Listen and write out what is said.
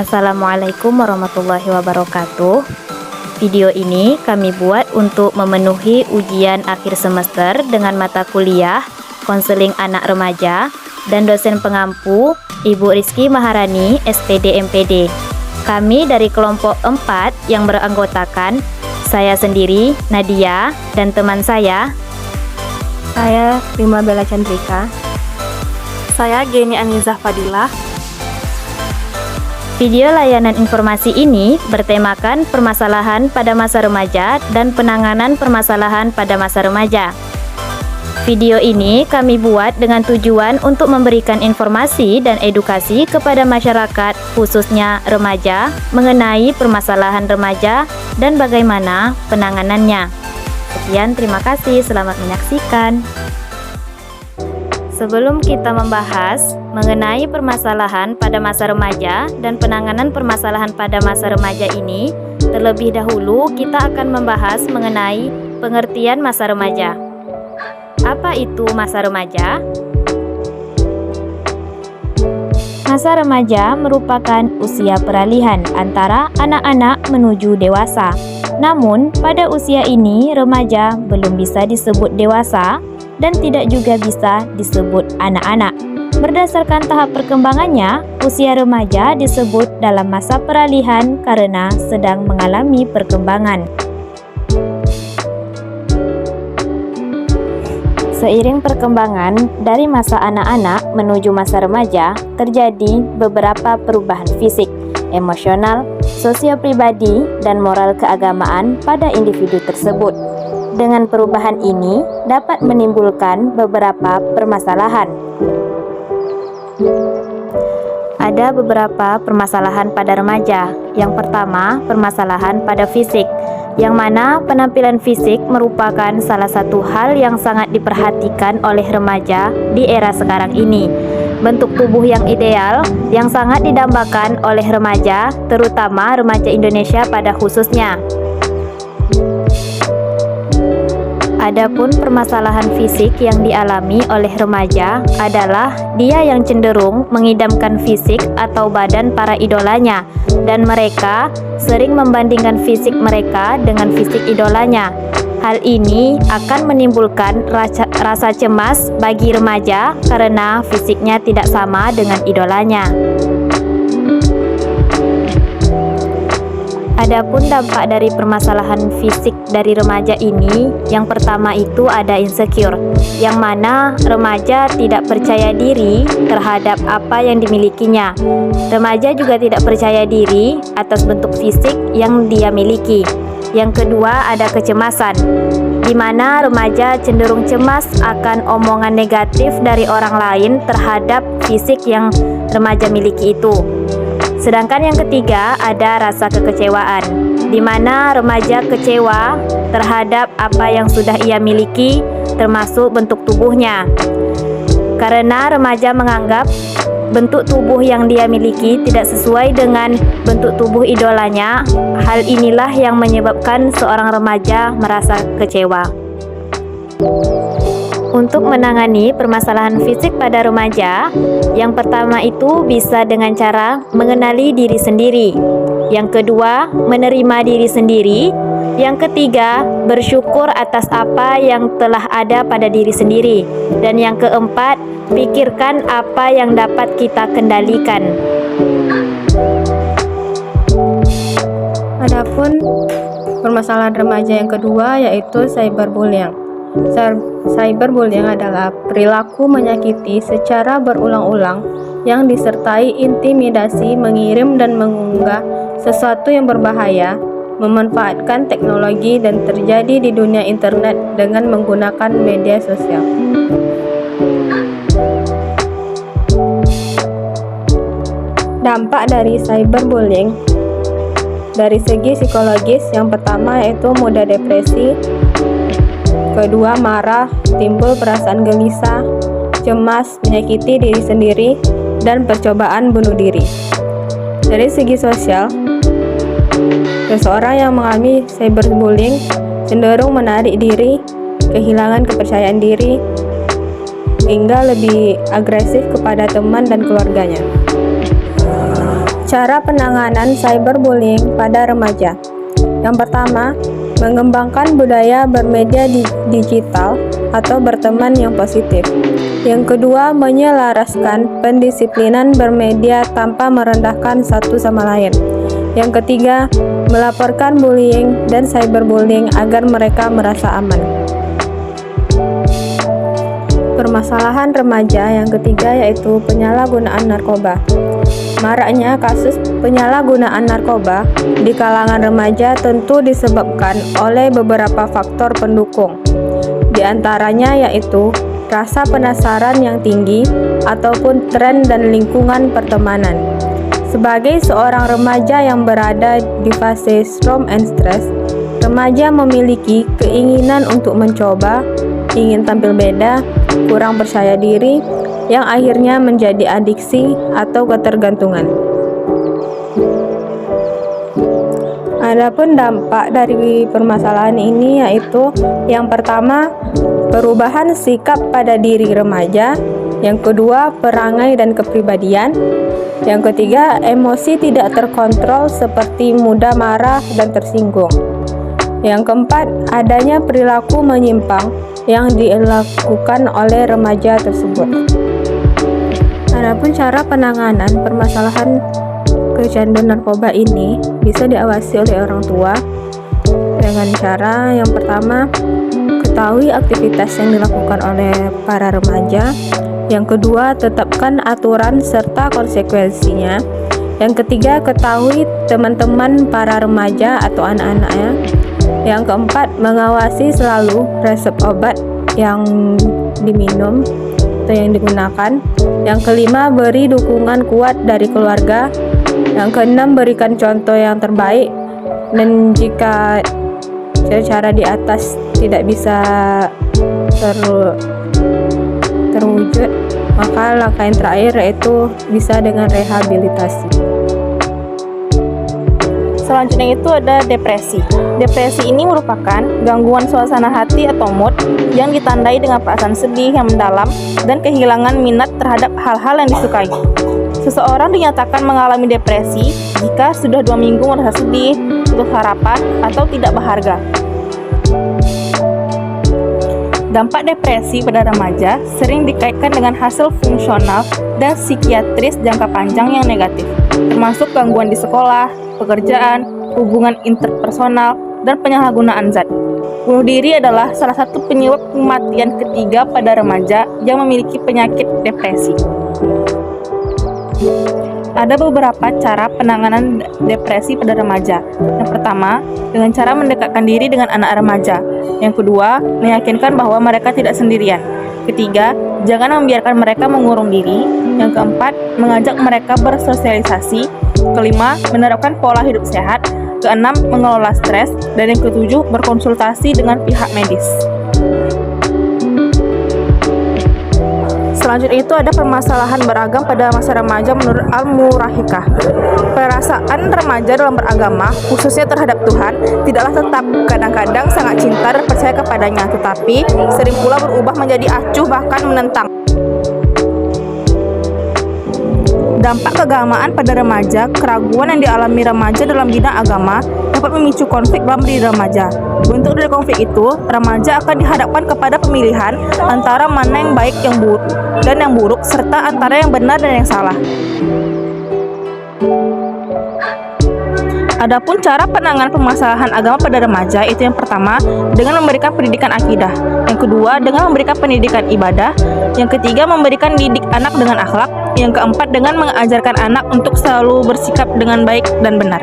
Assalamualaikum warahmatullahi wabarakatuh. Video ini kami buat untuk memenuhi ujian akhir semester dengan mata kuliah Konseling Anak Remaja dan dosen pengampu Ibu Rizky Maharani, SPD MPD. Kami dari kelompok 4 yang beranggotakan saya sendiri, Nadia, dan teman saya Rima Bella Chandrika. Saya Geni Anizah Fadilah. Video layanan informasi ini bertemakan permasalahan pada masa remaja dan penanganan permasalahan pada masa remaja. Video ini kami buat dengan tujuan untuk memberikan informasi dan edukasi kepada masyarakat, khususnya remaja, mengenai permasalahan remaja dan bagaimana penanganannya. Sekian, terima kasih, selamat menyaksikan. Sebelum kita membahas mengenai permasalahan pada masa remaja dan penanganan permasalahan pada masa remaja ini, terlebih dahulu kita akan membahas mengenai pengertian masa remaja. Apa itu masa remaja? Masa remaja merupakan usia peralihan antara anak-anak menuju dewasa. Namun, pada usia ini remaja belum bisa disebut dewasa dan tidak juga bisa disebut anak-anak. Berdasarkan tahap perkembangannya, usia remaja disebut dalam masa peralihan karena sedang mengalami perkembangan. Seiring perkembangan dari masa anak-anak menuju masa remaja, terjadi beberapa perubahan fisik, emosional, sosial pribadi, dan moral keagamaan pada individu tersebut. Dengan perubahan ini dapat menimbulkan beberapa permasalahan. Ada beberapa permasalahan pada remaja. Yang pertama, permasalahan pada fisik, yang mana penampilan fisik merupakan salah satu hal yang sangat diperhatikan oleh remaja di era sekarang ini. Bentuk tubuh yang ideal yang sangat didambakan oleh remaja, terutama remaja Indonesia pada khususnya. Adapun permasalahan fisik yang dialami oleh remaja adalah dia yang cenderung mengidamkan fisik atau badan para idolanya, dan mereka sering membandingkan fisik mereka dengan fisik idolanya. Hal ini akan menimbulkan rasa cemas bagi remaja karena fisiknya tidak sama dengan idolanya. Adapun dampak dari permasalahan fisik dari remaja ini, yang pertama itu ada insecure, yang mana remaja tidak percaya diri terhadap apa yang dimilikinya. Remaja juga tidak percaya diri atas bentuk fisik yang dia miliki. Yang kedua ada kecemasan, di mana remaja cenderung cemas akan omongan negatif dari orang lain terhadap fisik yang remaja miliki itu. Sedangkan yang ketiga ada rasa kekecewaan, di mana remaja kecewa terhadap apa yang sudah ia miliki, termasuk bentuk tubuhnya. Karena remaja menganggap bentuk tubuh yang dia miliki tidak sesuai dengan bentuk tubuh idolanya, hal inilah yang menyebabkan seorang remaja merasa kecewa. Untuk menangani permasalahan fisik pada remaja, yang pertama itu bisa dengan cara mengenali diri sendiri. Yang kedua, menerima diri sendiri. Yang ketiga, bersyukur atas apa yang telah ada pada diri sendiri. Dan yang keempat, pikirkan apa yang dapat kita kendalikan. Adapun permasalahan remaja yang kedua yaitu cyberbullying. Cyberbullying adalah perilaku menyakiti secara berulang-ulang yang disertai intimidasi, mengirim dan mengunggah sesuatu yang berbahaya, memanfaatkan teknologi dan terjadi di dunia internet dengan menggunakan media sosial. Dampak dari cyberbullying dari segi psikologis, yang pertama yaitu mudah depresi, kedua marah, timbul perasaan gelisah, cemas, menyakiti diri sendiri, dan percobaan bunuh diri. Dari segi sosial, seseorang yang mengalami cyberbullying cenderung menarik diri, kehilangan kepercayaan diri, hingga lebih agresif kepada teman dan keluarganya. Cara penanganan cyberbullying pada remaja. Yang pertama, mengembangkan budaya bermedia digital atau berteman yang positif. Yang kedua, menyelaraskan pendisiplinan bermedia tanpa merendahkan satu sama lain. Yang ketiga, melaporkan bullying dan cyberbullying agar mereka merasa aman. Permasalahan remaja yang ketiga yaitu penyalahgunaan narkoba. Maraknya kasus penyalahgunaan narkoba di kalangan remaja tentu disebabkan oleh beberapa faktor pendukung. Di antaranya yaitu rasa penasaran yang tinggi ataupun tren dan lingkungan pertemanan. Sebagai seorang remaja yang berada di fase storm and stress, remaja memiliki keinginan untuk mencoba, ingin tampil beda, kurang percaya diri, yang akhirnya menjadi adiksi atau ketergantungan. Adapun dampak dari permasalahan ini yaitu yang pertama, perubahan sikap pada diri remaja, yang kedua, perangai dan kepribadian, yang ketiga, emosi tidak terkontrol seperti mudah marah dan tersinggung. Yang keempat, adanya perilaku menyimpang yang dilakukan oleh remaja tersebut. Adapun cara penanganan permasalahan kecanduan narkoba ini bisa diawasi oleh orang tua dengan cara yang pertama, ketahui aktivitas yang dilakukan oleh para remaja. Yang kedua, tetapkan aturan serta konsekuensinya. Yang ketiga, ketahui teman-teman para remaja atau anak-anaknya. Yang keempat, mengawasi selalu resep obat yang diminum atau yang digunakan. Yang kelima, beri dukungan kuat dari keluarga. Yang keenam, berikan contoh yang terbaik. Dan jika cara di atas tidak bisa terwujud, maka langkah yang terakhir yaitu bisa dengan rehabilitasi. Selanjutnya itu ada depresi. Depresi ini merupakan gangguan suasana hati atau mood yang ditandai dengan perasaan sedih yang mendalam dan kehilangan minat terhadap hal-hal yang disukai. Seseorang dinyatakan mengalami depresi jika sudah 2 minggu merasa sedih, putus harapan, atau tidak berharga. Dampak depresi pada remaja sering dikaitkan dengan hasil fungsional dan psikiatris jangka panjang yang negatif, termasuk gangguan di sekolah, pekerjaan, hubungan interpersonal, dan penyalahgunaan zat. Bunuh diri adalah salah satu penyebab kematian ketiga pada remaja yang memiliki penyakit depresi. Ada beberapa cara penanganan depresi pada remaja. Yang pertama, dengan cara mendekatkan diri dengan anak remaja. Yang kedua, meyakinkan bahwa mereka tidak sendirian. Ketiga, jangan membiarkan mereka mengurung diri. Yang keempat, mengajak mereka bersosialisasi. Kelima, menerapkan pola hidup sehat. Keenam, mengelola stres. Dan yang ketujuh, berkonsultasi dengan pihak medis. Selanjutnya itu ada permasalahan beragam pada masa remaja menurut Al-Murahikah. Perasaan remaja dalam beragama, khususnya terhadap Tuhan, tidaklah tetap. Kadang-kadang sangat cinta dan percaya kepadanya, tetapi sering pula berubah menjadi acuh bahkan menentang. Dampak keagamaan pada remaja, keraguan yang dialami remaja dalam bidang agama dapat memicu konflik dalam diri remaja. Bentuk dari konflik itu, remaja akan dihadapkan kepada pemilihan antara mana yang baik dan yang buruk, serta antara yang benar dan yang salah. Adapun cara penanganan permasalahan agama pada remaja itu yang pertama dengan memberikan pendidikan akidah, yang kedua dengan memberikan pendidikan ibadah, yang ketiga memberikan didik anak dengan akhlak, yang keempat dengan mengajarkan anak untuk selalu bersikap dengan baik dan benar.